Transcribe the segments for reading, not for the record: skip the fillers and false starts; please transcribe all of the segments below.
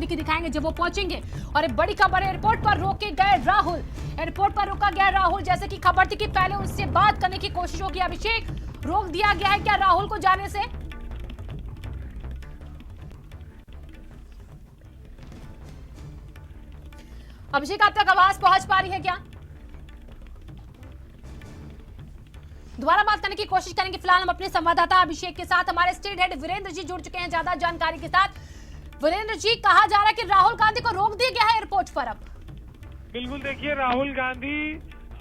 की दिखाएंगे जब वो पहुंचेंगे। और एक बड़ी खबर है, एयरपोर्ट पर रोके गए राहुल। एयरपोर्ट पर रोका गया राहुल, जैसे कि खबर थी कि पहले उनसे बात करने की कोशिश होगी। अभिषेक, रोक दिया गया है क्या राहुल को जाने से? अभिषेक, आप तक आवाज पहुंच पा रही है क्या? दोबारा बात करने की कोशिश करेंगे। फिलहाल हम अपने संवाददाता अभिषेक के साथ, हमारे स्टेट हेड वीरेंद्र जी जुड़ चुके हैं ज्यादा जानकारी के साथ। वीरेंद्र जी, कहा जा रहा है कि राहुल गांधी को रोक दिया गया है एयरपोर्ट पर अब। बिल्कुल, देखिए, राहुल गांधी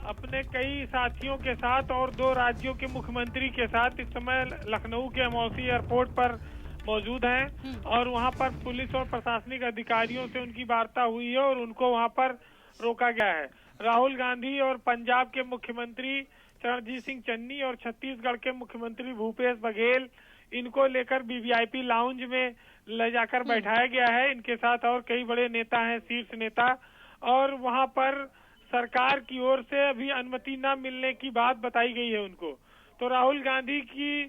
अपने कई साथियों के साथ और 2 राज्यों के मुख्यमंत्री के साथ इस समय लखनऊ के अमौसी एयरपोर्ट पर मौजूद हैं और वहां पर पुलिस और प्रशासनिक अधिकारियों से उनकी वार्ता हुई है और उनको वहां पर रोका गया है। राहुल गांधी और पंजाब के मुख्यमंत्री चरणजीत सिंह चन्नी और छत्तीसगढ़ के मुख्यमंत्री भूपेश बघेल, इनको लेकर वीवीआईपी लाउंज में ले जाकर बैठाया गया है। इनके साथ और कई बड़े नेता हैं, शीर्ष नेता, और वहां पर सरकार की ओर से अभी अनुमति न मिलने की बात बताई गई है उनको। तो राहुल गांधी की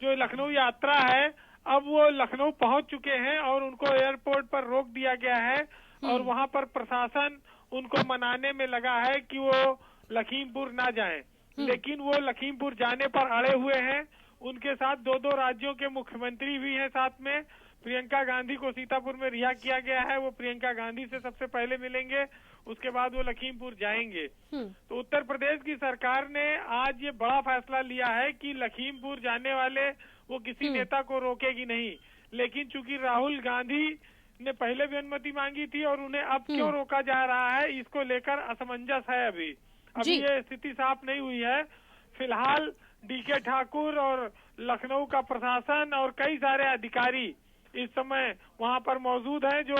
जो लखनऊ यात्रा है, अब वो लखनऊ पहुंच चुके हैं और उनको एयरपोर्ट पर रोक दिया गया है और वहां पर प्रशासन उनको मनाने में लगा है कि वो लखीमपुर ना जाएं। लेकिन वो लखीमपुर जाने पर अड़े हुए हैं। उनके साथ 2 राज्यों के मुख्यमंत्री भी हैं साथ में। प्रियंका गांधी को सीतापुर में रिहा किया गया है, वो प्रियंका गांधी से सबसे पहले मिलेंगे, उसके बाद वो लखीमपुर जाएंगे। तो उत्तर प्रदेश की सरकार ने आज ये बड़ा फैसला लिया है कि लखीमपुर जाने वाले वो किसी नेता को रोकेगी नहीं। लेकिन चूंकि राहुल गांधी ने पहले भी अनुमति मांगी थी और उन्हें अब क्यों रोका जा रहा है, इसको लेकर असमंजस है। अभी ये स्थिति साफ नहीं हुई है। फिलहाल डीके ठाकुर और लखनऊ का प्रशासन और कई सारे अधिकारी इस समय वहां पर मौजूद हैं जो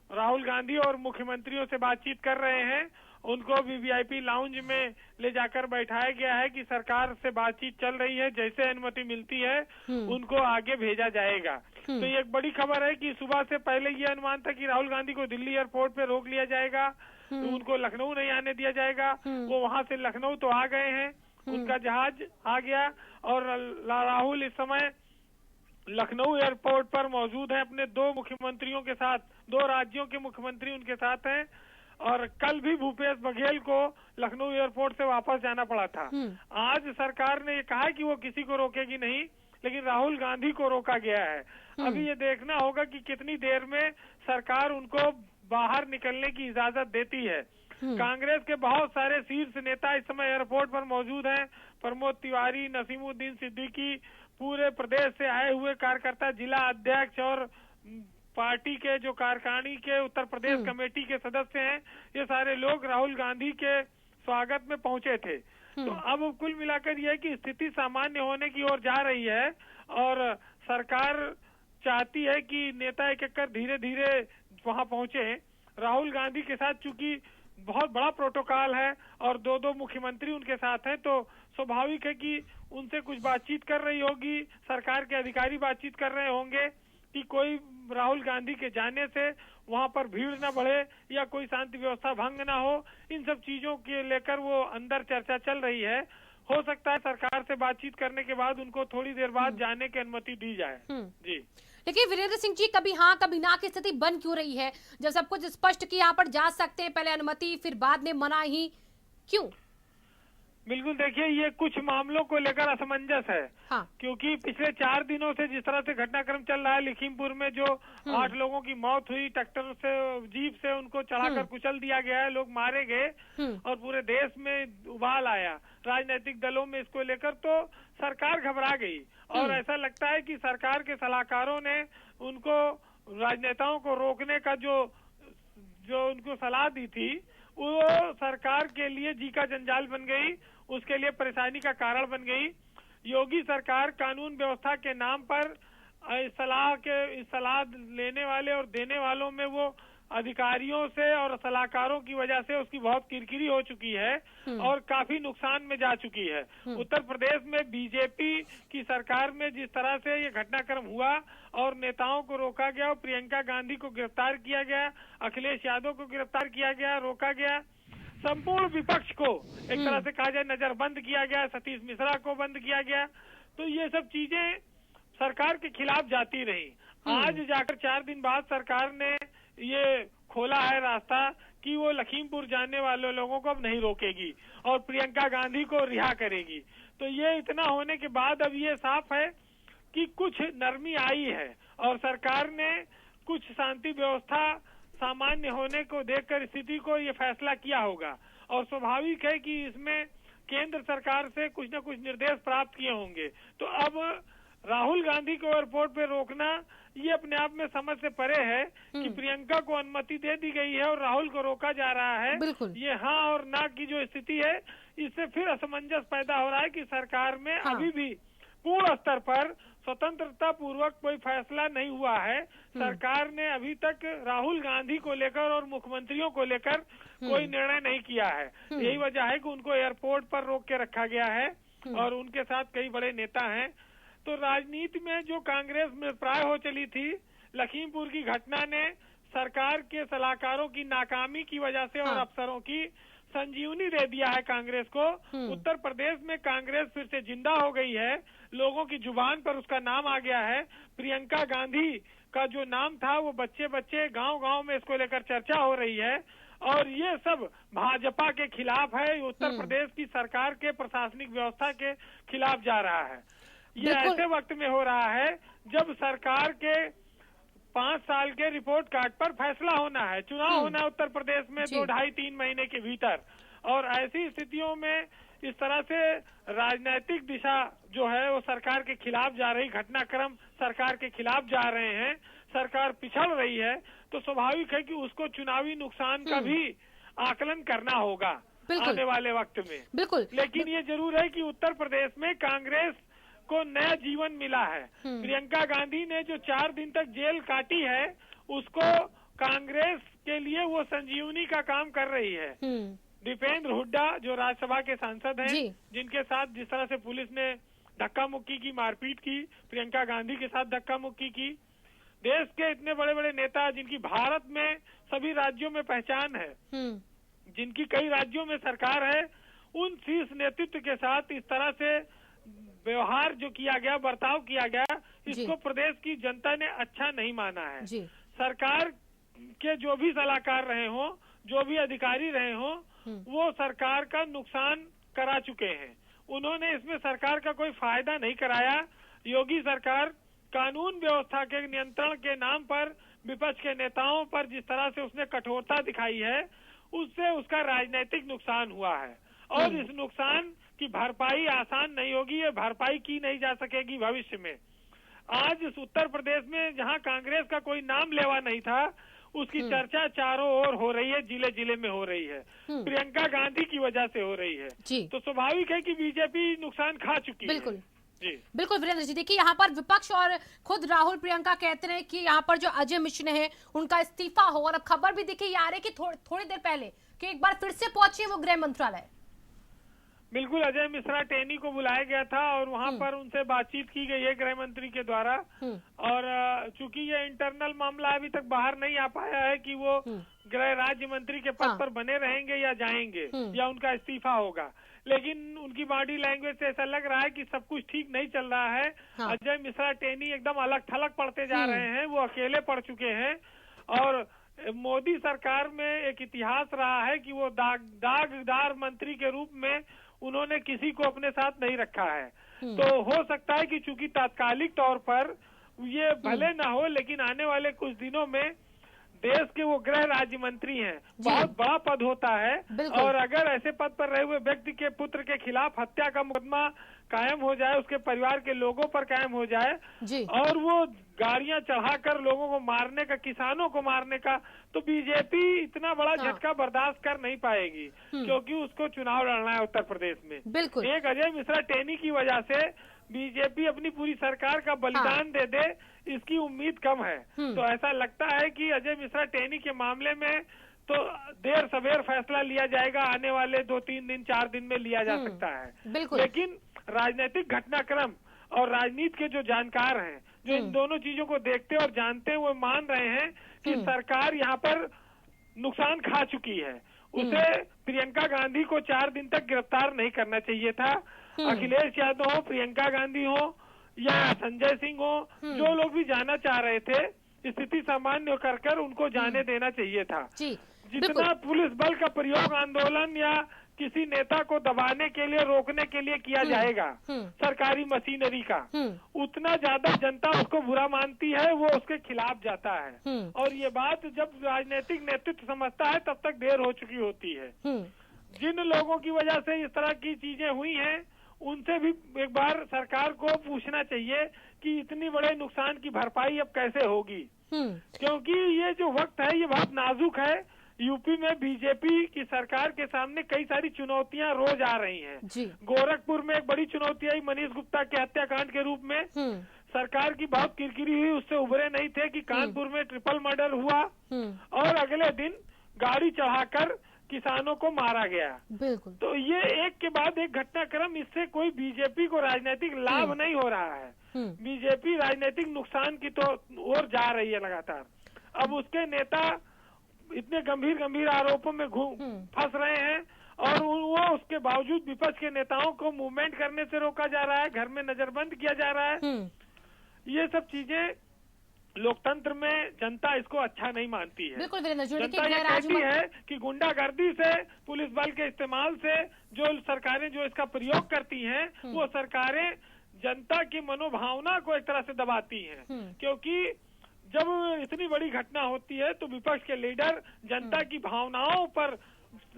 राहुल गांधी और मुख्यमंत्रियों से बातचीत कर रहे हैं। उनको वीवीआईपी लाउंज में ले जाकर बैठाया गया है कि सरकार से बातचीत चल रही है, जैसे अनुमति मिलती है उनको आगे भेजा जाएगा। तो ये एक बड़ी खबर है कि सुबह से पहले ये अनुमान था कि राहुल गांधी को दिल्ली एयरपोर्ट पे रोक लिया जाएगा, तो उनको लखनऊ नहीं आने दिया जाएगा। वो वहां से लखनऊ तो आ गए हैं, उनका जहाज आ गया और राहुल इस समय लखनऊ एयरपोर्ट पर मौजूद है अपने 2 मुख्यमंत्रियों के साथ। 2 राज्यों के मुख्यमंत्री उनके साथ हैं और कल भी भूपेश बघेल को लखनऊ एयरपोर्ट से वापस जाना पड़ा था। आज सरकार ने कहा कि वो किसी को रोकेगी नहीं, लेकिन राहुल गांधी को रोका गया है। अभी ये देखना होगा कि कितनी देर में सरकार उनको बाहर निकलने की इजाजत देती है। कांग्रेस के बहुत सारे शीर्ष नेता इस समय एयरपोर्ट पर मौजूद हैं। प्रमोद तिवारी, नसीमुद्दीन सिद्दीकी, पूरे प्रदेश से आए हुए कार्यकर्ता, जिला अध्यक्ष और पार्टी के जो कार्यकारिणी के उत्तर प्रदेश कमेटी के सदस्य हैं, ये सारे लोग राहुल गांधी के स्वागत में पहुंचे थे। तो अब कुल मिलाकर यह कि स्थिति सामान्य होने की ओर जा रही है और सरकार चाहती है कि नेता एक कर धीरे धीरे वहां पहुंचे। राहुल गांधी के साथ चूंकि बहुत बड़ा प्रोटोकॉल है और 2 मुख्यमंत्री उनके साथ हैं, तो स्वाभाविक है कि उनसे कुछ बातचीत कर रही होगी, सरकार के अधिकारी बातचीत कर रहे होंगे कि कोई राहुल गांधी के जाने से वहां पर भीड़ न बढ़े या कोई शांति व्यवस्था भंग ना हो। इन सब चीजों के लेकर वो अंदर चर्चा चल रही है। हो सकता है सरकार से बातचीत करने के बाद उनको थोड़ी देर बाद जाने की अनुमति दी जाए। जी, लेकिन वीरेंद्र सिंह जी, कभी हाँ कभी ना की स्थिति बन क्यों रही है? जब सब कुछ स्पष्ट कि यहाँ पर जा सकते हैं, पहले अनुमति फिर बाद में मनाही, क्यों? बिल्कुल, देखिए, ये कुछ मामलों को लेकर असमंजस है। हाँ। क्योंकि पिछले 4 दिनों से जिस तरह से घटनाक्रम चल रहा है, लखीमपुर में जो 8 लोगों की मौत हुई, ट्रैक्टर से, जीप से उनको चढ़ाकर कुचल दिया गया है, लोग मारे गए और पूरे देश में उबाल आया राजनीतिक दलों में इसको लेकर, तो सरकार घबरा गई और ऐसा लगता है कि सरकार के सलाहकारों ने उनको राजनेताओं को रोकने का जो उनको सलाह दी थी, वो सरकार के लिए जी का जंजाल बन गई, उसके लिए परेशानी का कारण बन गई। योगी सरकार कानून व्यवस्था के नाम पर सलाह लेने वाले और देने वालों में वो अधिकारियों से और सलाहकारों की वजह से उसकी बहुत किरकिरी हो चुकी है और काफी नुकसान में जा चुकी है। उत्तर प्रदेश में बीजेपी की सरकार में जिस तरह से ये घटनाक्रम हुआ और नेताओं को रोका गया और प्रियंका गांधी को गिरफ्तार किया गया, अखिलेश यादव को गिरफ्तार किया गया, रोका गया, संपूर्ण विपक्ष को एक तरह से कहा जाए नजरबंद किया गया, सतीश मिश्रा को बंद किया गया, तो ये सब चीजें सरकार के खिलाफ जाती रही। आज जाकर 4 दिन बाद सरकार ने ये खोला है रास्ता कि वो लखीमपुर जाने वाले लोगों को अब नहीं रोकेगी और प्रियंका गांधी को रिहा करेगी। तो ये इतना होने के बाद अब ये साफ है कि कुछ नरमी आई है और सरकार ने कुछ शांति व्यवस्था सामान्य होने को देखकर स्थिति को ये फैसला किया होगा और स्वाभाविक है कि इसमें केंद्र सरकार से कुछ न कुछ निर्देश प्राप्त किए होंगे। तो अब राहुल गांधी को एयरपोर्ट पे रोकना ये अपने आप में समझ से परे है कि प्रियंका को अनुमति दे दी गई है और राहुल को रोका जा रहा है। ये हाँ और ना की जो स्थिति है, इससे फिर असमंजस पैदा हो रहा है कि सरकार में अभी भी पूर्ण स्तर पर स्वतंत्रता पूर्वक कोई फैसला नहीं हुआ है। सरकार ने अभी तक राहुल गांधी को लेकर और मुख्यमंत्रियों को लेकर कोई निर्णय नहीं किया है। यही वजह है कि उनको एयरपोर्ट पर रोक के रखा गया है और उनके साथ कई बड़े नेता हैं। तो राजनीति में जो कांग्रेस में प्राय हो चली थी, लखीमपुर की घटना ने सरकार के सलाहकारों की नाकामी की वजह से और अफसरों की संजीवनी दे दिया है कांग्रेस को। उत्तर प्रदेश में कांग्रेस फिर से जिंदा हो गई है, लोगों की जुबान पर उसका नाम आ गया है। प्रियंका गांधी का जो नाम था वो बच्चे बच्चे गांव-गांव में इसको लेकर चर्चा हो रही है और ये सब भाजपा के खिलाफ है, उत्तर प्रदेश की सरकार के प्रशासनिक व्यवस्था के खिलाफ जा रहा है। ये ऐसे वक्त में हो रहा है जब सरकार के 5 साल के रिपोर्ट कार्ड पर फैसला होना है, चुनाव होना है उत्तर प्रदेश में 2 ढाई 3 महीने के भीतर। और ऐसी स्थितियों में इस तरह से राजनीतिक दिशा जो है वो सरकार के खिलाफ जा रही, घटनाक्रम सरकार के खिलाफ जा रहे हैं, सरकार पिछड़ रही है, तो स्वाभाविक है कि उसको चुनावी नुकसान का भी आकलन करना होगा आने वाले वक्त में। बिल्कुल। लेकिन ये जरूर है कि उत्तर प्रदेश में कांग्रेस को नया जीवन मिला है। प्रियंका गांधी ने जो 4 दिन तक जेल काटी है, उसको कांग्रेस के लिए वो संजीवनी का काम कर रही है। दीपेंद्र हुड्डा जो राज्यसभा के सांसद हैं, जिनके साथ जिस तरह से पुलिस ने धक्का मुक्की की, मारपीट की, प्रियंका गांधी के साथ धक्का मुक्की की, देश के इतने बड़े बड़े नेता जिनकी भारत में सभी राज्यों में पहचान है, जिनकी कई राज्यों में सरकार है, उन शीर्ष नेतृत्व के साथ इस तरह से व्यवहार जो किया गया, बर्ताव किया गया, इसको प्रदेश की जनता ने अच्छा नहीं माना है। सरकार के जो भी सलाहकार रहे हों, जो भी अधिकारी रहे हों, वो सरकार का नुकसान करा चुके हैं। उन्होंने इसमें सरकार का कोई फायदा नहीं कराया। योगी सरकार कानून व्यवस्था के नियंत्रण के नाम पर विपक्ष के नेताओं पर जिस तरह से उसने कठोरता दिखाई है, उससे उसका राजनीतिक नुकसान हुआ है और इस नुकसान की भरपाई आसान नहीं होगी, ये भरपाई की नहीं जा सकेगी भविष्य में। आज इस उत्तर प्रदेश में जहां कांग्रेस का कोई नाम लेवा नहीं था, उसकी चर्चा चारों ओर हो रही है, जिले जिले में हो रही है, प्रियंका गांधी की वजह से हो रही है। तो स्वाभाविक है कि बीजेपी नुकसान खा चुकी है। जी बिल्कुल वीरेंद्र जी, देखिए यहाँ पर विपक्ष और खुद राहुल प्रियंका कहते हैं कि यहाँ पर जो अजय मिश्र है उनका इस्तीफा हो, और अब खबर भी देखिए आ रही है कि थोड़ी देर पहले कि एक बार फिर से पहुंचे वो गृह मंत्रालय। बिल्कुल, अजय मिश्रा टेनी को बुलाया गया था और वहां पर उनसे बातचीत की गई है गृह मंत्री के द्वारा। और चूंकि ये इंटरनल मामला अभी तक बाहर नहीं आ पाया है कि वो गृह राज्य मंत्री के पद पर बने रहेंगे या जाएंगे या उनका इस्तीफा होगा, लेकिन उनकी बॉडी लैंग्वेज से ऐसा लग रहा है कि सब कुछ ठीक नहीं चल रहा है। अजय मिश्रा टेनी एकदम अलग थलग पड़ते जा रहे हैं, वो अकेले पड़ चुके हैं। और मोदी सरकार में एक इतिहास रहा है कि वो दागदार मंत्री के रूप में उन्होंने किसी को अपने साथ नहीं रखा है। तो हो सकता है कि चूंकि तात्कालिक तौर पर ये भले ना हो, लेकिन आने वाले कुछ दिनों में देश के वो गृह राज्य मंत्री हैं, बहुत बड़ा पद होता है, और अगर ऐसे पद पर रहे हुए व्यक्ति के पुत्र के खिलाफ हत्या का मुकदमा कायम हो जाए, उसके परिवार के लोगों पर कायम हो जाए और वो गाड़ियां चढ़ाकर लोगों को मारने का, किसानों को मारने का, तो बीजेपी इतना बड़ा झटका बर्दाश्त कर नहीं पाएगी, क्योंकि उसको चुनाव लड़ना है उत्तर प्रदेश में। एक अजय मिश्रा टेनी की वजह से बीजेपी अपनी पूरी सरकार का बलिदान दे दे, इसकी उम्मीद कम है। तो ऐसा लगता है कि अजय मिश्रा टेनी के मामले में तो देर सवेर फैसला लिया जाएगा, आने वाले 2-3 दिन 4 दिन में लिया जा सकता है। लेकिन राजनीतिक घटनाक्रम और राजनीति के जो जानकार हैं, जो इन दोनों चीजों को देखते और जानते हैं, वो मान रहे हैं कि सरकार यहाँ पर नुकसान खा चुकी है। उसे प्रियंका गांधी को 4 दिन तक गिरफ्तार नहीं करना चाहिए था। अखिलेश यादव हो, प्रियंका गांधी हो या संजय सिंह हो, जो लोग भी जाना चाह रहे थे, स्थिति सामान्य कर उनको जाने देना चाहिए था। जी, जितना पुलिस बल का प्रयोग आंदोलन या किसी नेता को दबाने के लिए, रोकने के लिए किया जाएगा, सरकारी मशीनरी का, उतना ज्यादा जनता उसको बुरा मानती है, वो उसके खिलाफ जाता है। और ये बात जब राजनीतिक नेतृत्व समझता है तब तक देर हो चुकी होती है। जिन लोगों की वजह से इस तरह की चीजें हुई हैं, उनसे भी एक बार सरकार को पूछना चाहिए कि इतनी बड़े नुकसान की भरपाई अब कैसे होगी, क्योंकि ये जो वक्त है ये बहुत नाजुक है। यूपी में बीजेपी की सरकार के सामने कई सारी चुनौतियां रोज आ रही हैं। गोरखपुर में एक बड़ी चुनौती आई मनीष गुप्ता के हत्याकांड के रूप में। सरकार की बहुत किरकिरी हुई, उससे उभरे नहीं थे कि कानपुर में ट्रिपल मर्डर हुआ और अगले दिन गाड़ी चढ़ाकर किसानों को मारा गया। बिल्कुल। तो ये एक के बाद एक घटनाक्रम, इससे कोई बीजेपी को राजनीतिक लाभ नहीं हो रहा है। बीजेपी राजनीतिक नुकसान की तो ओर जा रही है लगातार। अब उसके नेता इतने गंभीर आरोपों में फंस रहे हैं और वो उसके बावजूद विपक्ष के नेताओं को मूवमेंट करने से रोका जा रहा है, घर में नजरबंद किया जा रहा है। ये सब चीजें लोकतंत्र में जनता इसको अच्छा नहीं मानती है। बिल्कुल जनता ये कहती है कि गुंडागर्दी से, पुलिस बल के इस्तेमाल से जो सरकारें जो इसका प्रयोग करती हैं, वो सरकारें जनता की मनोभावना को एक तरह से दबाती हैं। क्योंकि जब इतनी बड़ी घटना होती है तो विपक्ष के लीडर जनता की भावनाओं पर,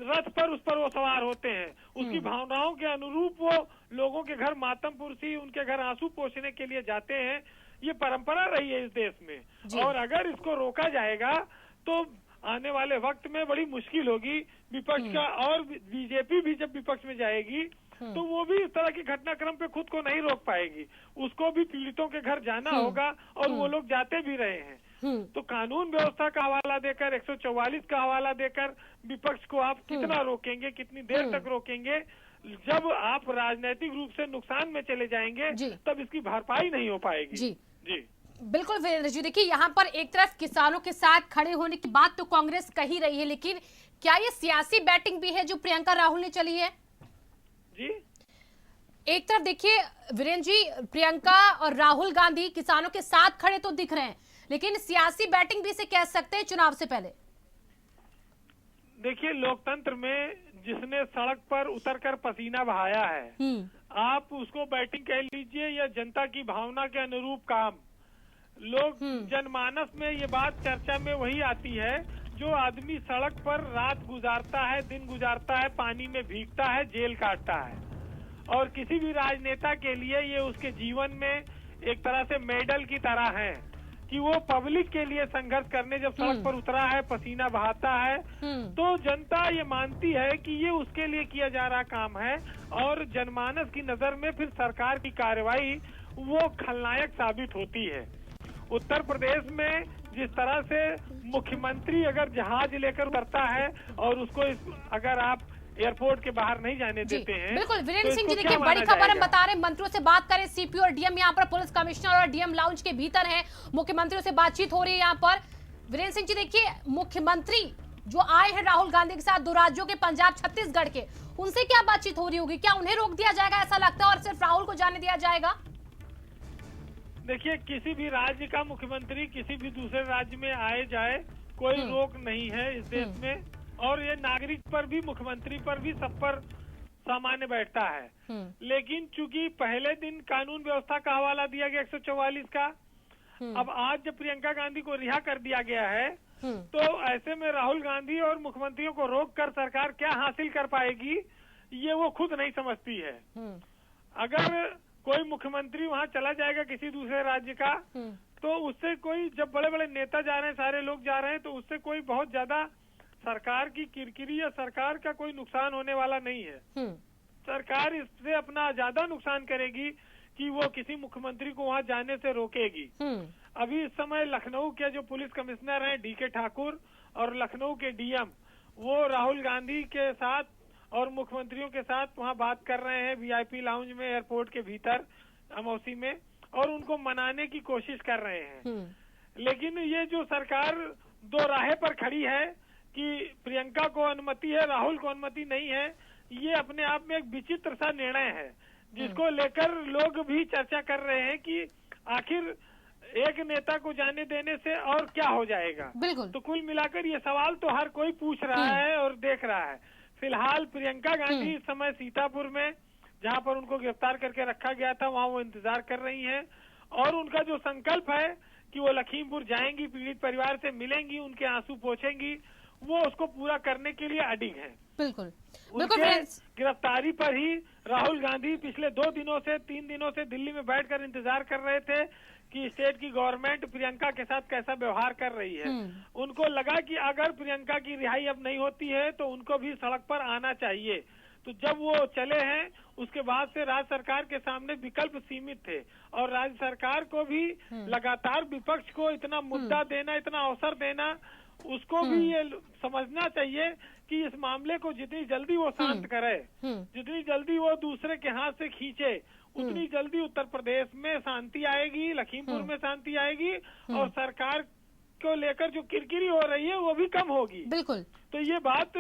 रथ पर, उस पर वो सवार होते हैं। उसकी भावनाओं के अनुरूप वो लोगों के घर मातम पुरसी, उनके घर आंसू पोंछने के लिए जाते हैं। ये परंपरा रही है इस देश में, और अगर इसको रोका जाएगा तो आने वाले वक्त में बड़ी मुश्किल होगी विपक्ष का। और बीजेपी भी जब विपक्ष में जाएगी तो वो भी इस तरह के घटनाक्रम पे खुद को नहीं रोक पाएगी, उसको भी पीड़ितों के घर जाना होगा, और वो लोग जाते भी रहे हैं। तो कानून व्यवस्था का हवाला देकर, 144 का हवाला देकर विपक्ष को आप कितना रोकेंगे, कितनी देर तक रोकेंगे? जब आप राजनीतिक रूप से नुकसान में चले जाएंगे तब इसकी भरपाई नहीं हो पाएगी। जी बिल्कुल वीरेंद्र जी, देखिए यहाँ पर एक तरफ किसानों के साथ खड़े होने की बात तो कांग्रेस कही रही है, लेकिन क्या ये सियासी बैटिंग भी है जो प्रियंका राहुल ने चली है? जी, एक तरफ देखिए वीरेंद्र जी, प्रियंका और राहुल गांधी किसानों के साथ खड़े तो दिख रहे हैं, लेकिन सियासी बैटिंग भी इसे कह सकते हैं चुनाव से पहले। देखिए, लोकतंत्र में जिसने सड़क पर उतरकर पसीना बहाया है, आप उसको बैटिंग कह लीजिए या जनता की भावना के अनुरूप काम। लोग जनमानस में ये बात चर्चा में वही आती है जो आदमी सड़क पर रात गुजारता है, दिन गुजारता है, पानी में भीगता है, जेल काटता है। और किसी भी राजनेता के लिए ये उसके जीवन में एक तरह से मेडल की तरह है कि वो पब्लिक के लिए संघर्ष करने जब सड़क पर उतरा है, पसीना बहाता है, तो जनता ये मानती है कि ये उसके लिए किया जा रहा काम है। और जनमानस की नजर में फिर सरकार की कार्रवाई वो खलनायक साबित होती है। उत्तर प्रदेश में जिस तरह से मुख्यमंत्री अगर जहाज लेकर उतरता है और उसको अगर आप एयरपोर्ट के बाहर नहीं जाने देते हैं। बिल्कुल वीरेंद्र सिंह जी, देखिए बड़ी खबर हम बता रहे हैं, मंत्रियों से बात करें, सीपी और डीएम यहाँ पर पुलिस कमिश्नर और डीएम लाउंज के भीतर हैं, मुख्यमंत्रियों से बातचीत हो रही है यहाँ पर। वीरेंद्र सिंह जी, देखिए मुख्यमंत्री जो आए हैं राहुल गांधी के साथ, 2 राज्यों के, पंजाब छत्तीसगढ़ के, उनसे क्या बातचीत हो रही होगी? क्या उन्हें रोक दिया जाएगा ऐसा लगता है और सिर्फ राहुल को जाने दिया जाएगा? देखिए, किसी भी राज्य का मुख्यमंत्री किसी भी दूसरे राज्य में आए जाए कोई रोक नहीं है इस देश में, और ये नागरिक पर भी, मुख्यमंत्री पर भी, सब पर सामान्य बैठता है। लेकिन चूंकि पहले दिन कानून व्यवस्था का हवाला दिया गया 144 का, अब आज जब प्रियंका गांधी को रिहा कर दिया गया है, तो ऐसे में राहुल गांधी और मुख्यमंत्रियों को रोक कर सरकार क्या हासिल कर पाएगी ये वो खुद नहीं समझती है। अगर कोई मुख्यमंत्री वहां चला जाएगा किसी दूसरे राज्य का, तो उससे कोई, जब बड़े बड़े नेता जा रहे हैं, सारे लोग जा रहे हैं, तो उससे कोई बहुत ज्यादा सरकार की किरकिरी या सरकार का कोई नुकसान होने वाला नहीं है। सरकार इससे अपना ज्यादा नुकसान करेगी कि वो किसी मुख्यमंत्री को वहां जाने से रोकेगी। अभी इस समय लखनऊ के जो पुलिस कमिश्नर हैं डीके ठाकुर और लखनऊ के डीएम, वो राहुल गांधी के साथ और मुख्यमंत्रियों के साथ वहां बात कर रहे हैं वीआईपी लाउंज में, एयरपोर्ट के भीतर अमौसी में, और उनको मनाने की कोशिश कर रहे हैं। लेकिन ये जो सरकार दो राहे पर खड़ी है कि प्रियंका को अनुमति है, राहुल को अनुमति नहीं है, ये अपने आप में एक विचित्र सा निर्णय है, जिसको लेकर लोग भी चर्चा कर रहे हैं कि आखिर एक नेता को जाने देने से और क्या हो जाएगा। बिल्कुल। तो कुल मिलाकर ये सवाल तो हर कोई पूछ रहा है और देख रहा है। फिलहाल प्रियंका गांधी इस समय सीतापुर में, जहां पर उनको गिरफ्तार करके रखा गया था, वहां वो इंतजार कर रही हैं और उनका जो संकल्प है कि वो लखीमपुर जाएंगी, पीड़ित परिवार से मिलेंगी, उनके आंसू पोंछेंगी, वो उसको पूरा करने के लिए अडिग है। बिल्कुल। उनके गिरफ्तारी पर ही राहुल गांधी पिछले 3 दिनों से दिल्ली में बैठकर इंतजार कर रहे थे कि स्टेट की गवर्नमेंट प्रियंका के साथ कैसा व्यवहार कर रही है। उनको लगा कि अगर प्रियंका की रिहाई अब नहीं होती है तो उनको भी सड़क पर आना चाहिए। तो जब वो चले हैं उसके बाद से राज्य सरकार के सामने विकल्प सीमित थे और राज्य सरकार को भी लगातार विपक्ष को इतना मुद्दा देना, इतना अवसर देना, उसको भी ये समझना चाहिए कि इस मामले को जितनी जल्दी वो शांत करे, जितनी जल्दी वो दूसरे के हाथ से खींचे, उतनी जल्दी उत्तर प्रदेश में शांति आएगी, लखीमपुर में शांति आएगी और सरकार को लेकर जो किरकिरी हो रही है वो भी कम होगी। बिल्कुल। तो ये बात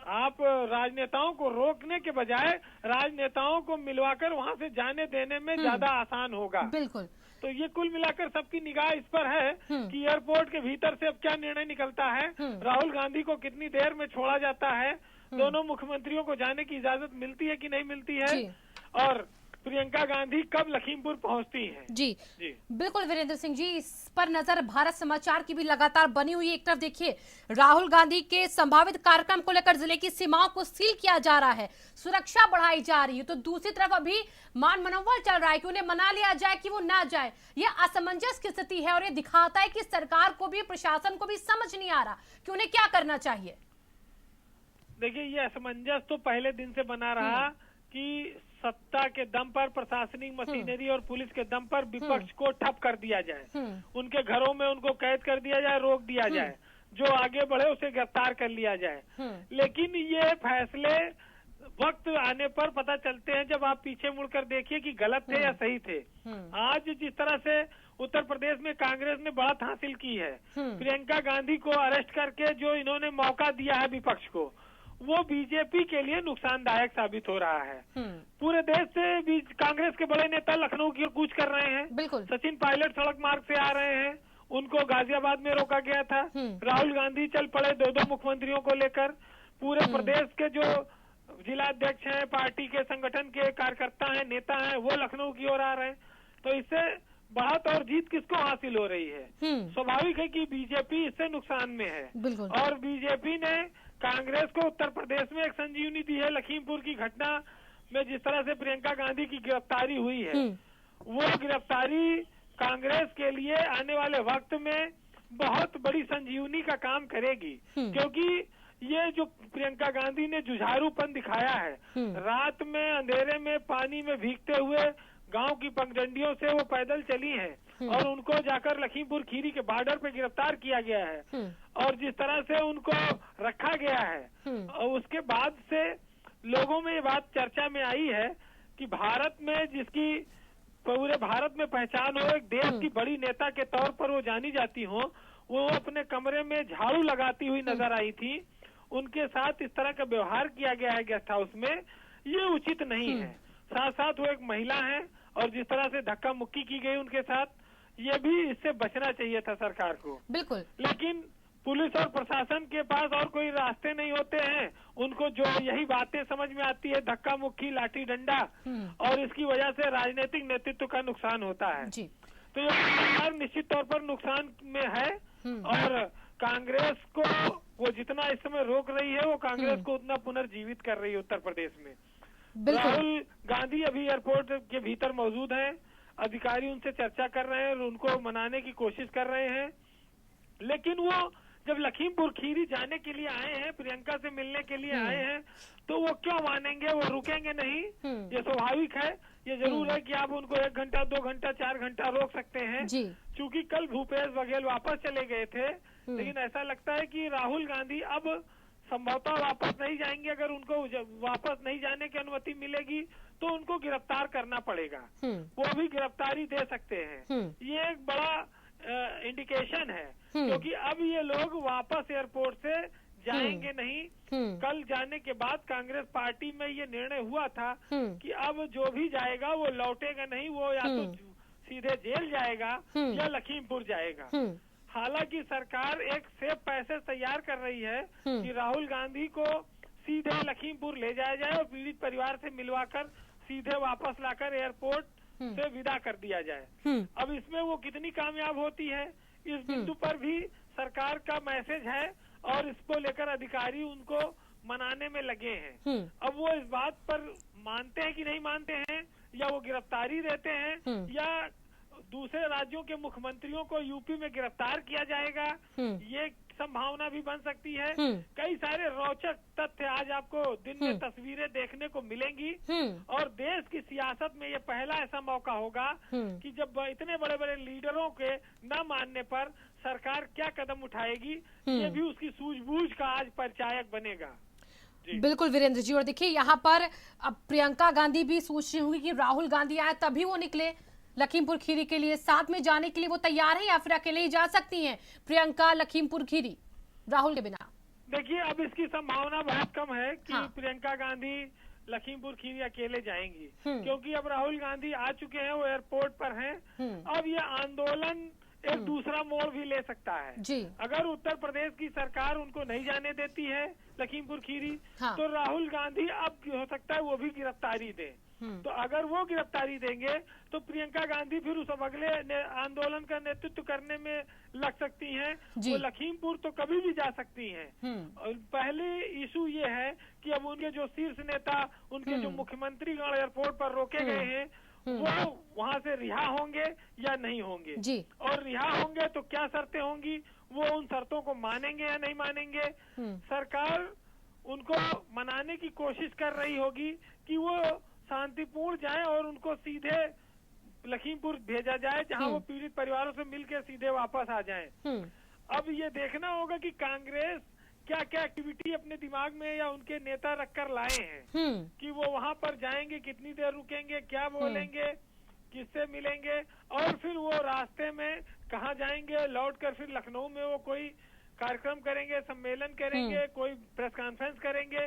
आप राजनेताओं को रोकने के बजाय राजनेताओं को मिलवाकर वहां से जाने देने में ज्यादा आसान होगा। बिल्कुल। तो ये कुल मिलाकर सबकी निगाह इस पर है कि एयरपोर्ट के भीतर से अब क्या निर्णय निकलता है, राहुल गांधी को कितनी देर में छोड़ा जाता है, दोनों मुख्यमंत्रियों को जाने की इजाजत मिलती है कि नहीं मिलती है, और प्रियंका गांधी कब लखीमपुर पहुंचती हैं। जी बिल्कुल वीरेंद्र सिंह जी, इस पर नजर भारत समाचार की भी लगातार बनी हुई है। एक तरफ देखिए राहुल गांधी के संभावित कार्यक्रम को लेकर जिले की सीमाओं को सील किया जा रहा है, सुरक्षा बढ़ाई जा रही है, तो दूसरी तरफ अभी मान मनोबल चल रहा है कि उन्हें मना लिया जाए कि वो ना जाए। यह असमंजस की स्थिति है और ये दिखाता है कि सरकार को भी, प्रशासन को भी समझ नहीं आ रहा कि उन्हें क्या करना चाहिए। देखिए ये असमंजस तो पहले दिन से बना रहा कि सत्ता के दम पर, प्रशासनिक मशीनरी और पुलिस के दम पर विपक्ष को ठप कर दिया जाए, उनके घरों में उनको कैद कर दिया जाए, रोक दिया जाए, जो आगे बढ़े उसे गिरफ्तार कर लिया जाए। लेकिन ये फैसले वक्त आने पर पता चलते हैं, जब आप पीछे मुड़कर देखिए कि गलत थे या सही थे। आज जिस तरह से उत्तर प्रदेश में कांग्रेस ने बढ़त हासिल की है, प्रियंका गांधी को अरेस्ट करके जो इन्होंने मौका दिया है विपक्ष को, वो बीजेपी के लिए नुकसानदायक साबित हो रहा है। पूरे देश से कांग्रेस के बड़े नेता लखनऊ की कूच कर रहे हैं। सचिन पायलट सड़क मार्ग से आ रहे हैं, उनको गाजियाबाद में रोका गया था। राहुल गांधी चल पड़े 2 मुख्यमंत्रियों को लेकर। पूरे प्रदेश के जो जिला अध्यक्ष हैं, पार्टी के संगठन के कार्यकर्ता हैं, नेता हैं, वो लखनऊ की ओर आ रहे हैं। तो इससे बढ़त और जीत किसको हासिल हो रही है? स्वाभाविक है कि बीजेपी इससे नुकसान में है और बीजेपी ने कांग्रेस को उत्तर प्रदेश में एक संजीवनी दी है। लखीमपुर की घटना में जिस तरह से प्रियंका गांधी की गिरफ्तारी हुई है, वो गिरफ्तारी कांग्रेस के लिए आने वाले वक्त में बहुत बड़ी संजीवनी का काम करेगी, क्योंकि ये जो प्रियंका गांधी ने जुझारूपन दिखाया है, रात में अंधेरे में पानी में भीगते हुए गांव की पगडंडियों से वो पैदल चली हैं और उनको जाकर लखीमपुर खीरी के बॉर्डर पे गिरफ्तार किया गया है और जिस तरह से उनको रखा गया है, और उसके बाद से लोगों में ये बात चर्चा में आई है कि भारत में जिसकी पूरे भारत में पहचान हो, एक देश की बड़ी नेता के तौर पर वो जानी जाती हो, वो अपने कमरे में झाड़ू लगाती हुई नजर आई थी। उनके साथ इस तरह का व्यवहार किया गया है गेस्ट हाउस में, ये उचित नहीं है। साथ साथ वो एक महिला है और जिस तरह से धक्का मुक्की की गई उनके साथ, ये भी इससे बचना चाहिए था सरकार को। बिल्कुल। लेकिन पुलिस और प्रशासन के पास और कोई रास्ते नहीं होते हैं, उनको जो यही बातें समझ में आती है, धक्का मुक्की, लाठी डंडा, और इसकी वजह से राजनीतिक नेतृत्व का नुकसान होता है। तो ये सरकार निश्चित तौर पर नुकसान में है और कांग्रेस को वो जितना इस समय रोक रही है, वो कांग्रेस को उतना पुनर्जीवित कर रही है उत्तर प्रदेश में। राहुल गांधी अभी एयरपोर्ट के भीतर मौजूद हैं, अधिकारी उनसे चर्चा कर रहे हैं और उनको मनाने की कोशिश कर रहे हैं। लेकिन वो जब लखीमपुर खीरी जाने के लिए आए हैं, प्रियंका से मिलने के लिए आए हैं, तो वो क्यों मानेंगे? वो रुकेंगे नहीं, ये स्वाभाविक है। ये जरूर है कि आप उनको 1 घंटा, 2 घंटा, 4 घंटा रोक सकते हैं, क्योंकि कल भूपेश बघेल वापस चले गए थे। लेकिन ऐसा लगता है कि राहुल गांधी अब संभवतः वापस नहीं जाएंगे। अगर उनको वापस नहीं जाने की अनुमति मिलेगी तो उनको गिरफ्तार करना पड़ेगा, वो भी गिरफ्तारी दे सकते हैं। ये एक बड़ा इंडिकेशन है, क्योंकि अब ये लोग वापस एयरपोर्ट से जाएंगे नहीं। कल जाने के बाद कांग्रेस पार्टी में ये निर्णय हुआ था कि अब जो भी जाएगा वो लौटेगा नहीं, वो या तो सीधे जेल जाएगा या लखीमपुर जाएगा। हालांकि सरकार एक सेफ पैसेज तैयार कर रही है कि राहुल गांधी को सीधे लखीमपुर ले जाया जाए और पीड़ित परिवार से मिलवाकर सीधे वापस लाकर एयरपोर्ट से विदा कर दिया जाए। अब इसमें वो कितनी कामयाब होती है, इस बिंदु पर भी सरकार का मैसेज है और इसको लेकर अधिकारी उनको मनाने में लगे हैं। अब वो इस बात पर मानते हैं कि नहीं मानते हैं, या वो गिरफ्तारी देते हैं, या दूसरे राज्यों के मुख्यमंत्रियों को यूपी में गिरफ्तार किया जाएगा, ये संभावना भी बन सकती है। कई सारे रोचक तथ्य आज आपको दिन में तस्वीरें देखने को मिलेंगी और देश की सियासत में ये पहला ऐसा मौका होगा कि जब इतने बड़े बड़े लीडरों के न मानने पर सरकार क्या कदम उठाएगी, ये भी उसकी सूझबूझ का आज परिचायक बनेगा। बिल्कुल वीरेंद्र जी, और देखिए यहाँ पर अब प्रियंका गांधी भी सोच रही होंगी कि राहुल गांधी आए तभी वो निकले लखीमपुर खीरी के लिए, साथ में जाने के लिए वो तैयार है या फिर अकेले ही जा सकती हैं प्रियंका लखीमपुर खीरी राहुल के बिना? देखिए, अब इसकी संभावना बहुत कम है कि प्रियंका गांधी लखीमपुर खीरी अकेले जाएंगी, क्योंकि अब राहुल गांधी आ चुके हैं, वो एयरपोर्ट पर हैं। अब ये आंदोलन एक दूसरा मोड़ भी ले सकता है जी। अगर उत्तर प्रदेश की सरकार उनको नहीं जाने देती है लखीमपुर खीरी, तो राहुल गांधी अब हो सकता है वो भी गिरफ्तारी दे। तो अगर वो गिरफ्तारी देंगे तो प्रियंका गांधी फिर उस अगले आंदोलन का नेतृत्व करने में लग सकती हैं। वो लखीमपुर तो कभी भी जा सकती हैं। और पहले इशू ये है कि अब उनके जो शीर्ष नेता, उनके जो मुख्यमंत्री गण एयरपोर्ट पर रोके गए हैं, वो वहाँ से रिहा होंगे या नहीं होंगे जी। और रिहा होंगे तो क्या शर्तें होंगी, वो उन शर्तों को मानेंगे या नहीं मानेंगे। सरकार उनको मनाने की कोशिश कर रही होगी कि वो शांतिपूर्ण जाए और उनको सीधे लखीमपुर भेजा जाए, जहां वो पीड़ित परिवारों से मिलकर सीधे वापस आ जाएं। अब ये देखना होगा कि कांग्रेस क्या क्या एक्टिविटी अपने दिमाग में या उनके नेता रखकर लाए हैं कि वो वहां पर जाएंगे, कितनी देर रुकेंगे, क्या बोलेंगे, किससे मिलेंगे, और फिर वो रास्ते में कहाँ जाएंगे, लौटकर फिर लखनऊ में वो कोई कार्यक्रम करेंगे, सम्मेलन करेंगे, कोई प्रेस कॉन्फ्रेंस करेंगे।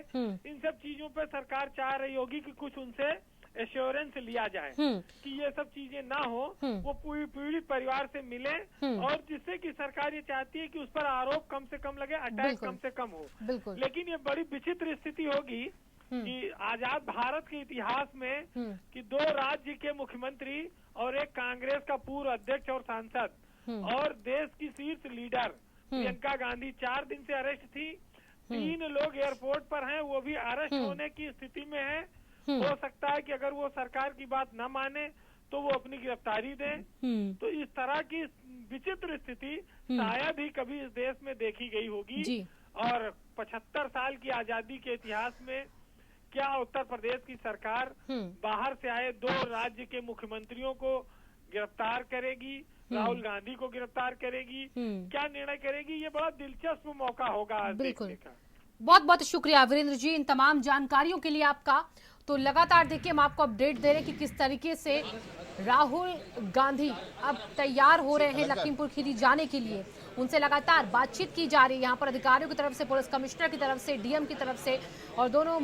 इन सब चीजों पर सरकार चाह रही होगी कि कुछ उनसे एश्योरेंस लिया जाए कि ये सब चीजें ना हो, वो पूरी पीड़ित परिवार से मिले, और जिससे कि सरकार ये चाहती है कि उस पर आरोप कम से कम लगे, अटैक कम से कम हो। लेकिन ये बड़ी विचित्र स्थिति होगी कि आजाद भारत के इतिहास में कि दो राज्य के मुख्यमंत्री और एक कांग्रेस का पूर्व अध्यक्ष और सांसद और देश की शीर्ष लीडर प्रियंका गांधी 4 दिन से अरेस्ट थी, 3 लोग एयरपोर्ट पर हैं, वो भी अरेस्ट होने की स्थिति में है। हो सकता है कि अगर वो सरकार की बात न माने तो वो अपनी गिरफ्तारी दें। तो इस तरह की विचित्र स्थिति शायद ही कभी इस देश में देखी गई होगी। और 75 साल की आजादी के इतिहास में क्या उत्तर प्रदेश की सरकार बाहर से आए 2 राज्य के मुख्यमंत्रियों को गिरफ्तार करेगी, राहुल गांधी को गिरफ्तार करेगी, क्या निर्णय करेगी, ये बड़ा दिलचस्प मौका होगा आज देखने का। बहुत बहुत शुक्रिया वीरेंद्र जी इन तमाम जानकारियों के लिए आपका। तो लगातार देखिए हम आपको अपडेट दे रहे हैं कि किस तरीके से राहुल गांधी अब तैयार हो रहे हैं लखीमपुर खीरी जाने के लिए। उनसे लगातार बातचीत की जा रही है यहाँ पर अधिकारियों की तरफ से, पुलिस कमिश्नर की तरफ से, डीएम की तरफ से, और दोनों